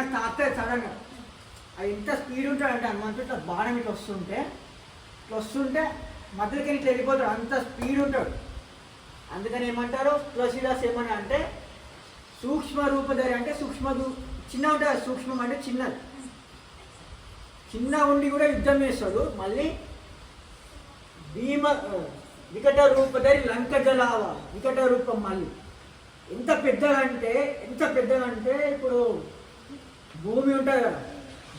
మనకు తాకుతుంది సడన్గా. అది ఎంత స్పీడ్ ఉంటాడంటే హనుమంతుడు ఇట్లా బాణం ఇట్లా వస్తుంటే మధ్యలోకి ఇట్లా వెళ్ళిపోతాడు, అంత స్పీడ్ ఉంటాడు. అందుకని ఏమంటారు తులసీదాస్ ఏమని అంటే సూక్ష్మ రూపధరి అంటే చిన్న ఉంటుంది. సూక్ష్మం అంటే చిన్నది, చిన్న ఉండి కూడా యుద్ధం చేస్తాడు. మళ్ళీ వికట రూపధరి లంక జలావ, వికట రూపం మళ్ళీ ఎంత పెద్దగా అంటే ఇప్పుడు భూమి ఉంటుంది కదా,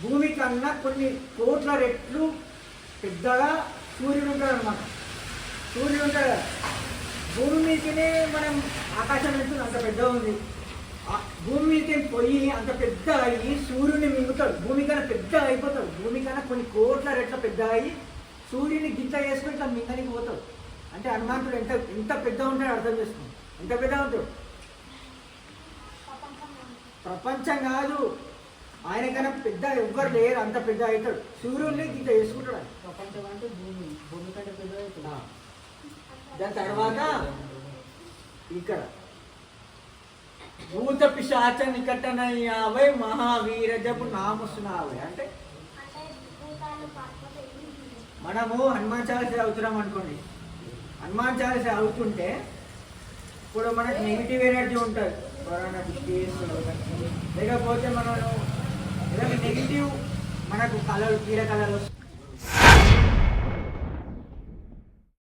భూమి కన్నా కొన్ని కోట్ల రెట్లు పెద్దగా సూర్యుడు ఉంటాడు అనమాట. సూర్యుడు ఉంటాడు కదా, భూమి మీదనే మనం ఆకాశం వెళ్తుంది, అంత పెద్దగా ఉంది. భూమి మీదకి పోయి అంత పెద్దగా అయ్యి సూర్యుడిని మింగుతాడు. భూమి కన్నా పెద్దగా అయిపోతాడు, భూమి కన్నా కొన్ని కోట్ల రెట్ల పెద్దగా అయ్యి సూర్యుని గింత చేసుకుని ఇట్లా మింగనికి పోతాడు. అంటే హనుమంతుడు ఎంత పెద్దగా ఉంటాడో అర్థం చేసుకోండి, ఎంత పెద్దగా ఉంటాడు. ప్రపంచం కాదు, ఆయన కన్నా పెద్ద ఎవ్వరు లేరు, అంత పెద్ద అవుతాడు. సూర్యుడిని గింత చేసుకుంటాడు. ప్రపంచం అంటే భూమి కంటే పెద్దగా అవుతుంది. దాని తర్వాత ఇక్కడ భూత పిశాచ నికటన 50 మహావీర జపు నామసునావై అంటే మనము హనుమాన్ చాలీసా అవుతున్నాం అనుకోండి. హనుమాన్ చాలీసా అవుతుంటే ఇప్పుడు మనకు నెగిటివ్ ఎనర్జీ ఉంటుంది, కరోనా డిస్టేస్, లేకపోతే మనం ఏదైనా నెగిటివ్ మనకు కళలు కీర కళలు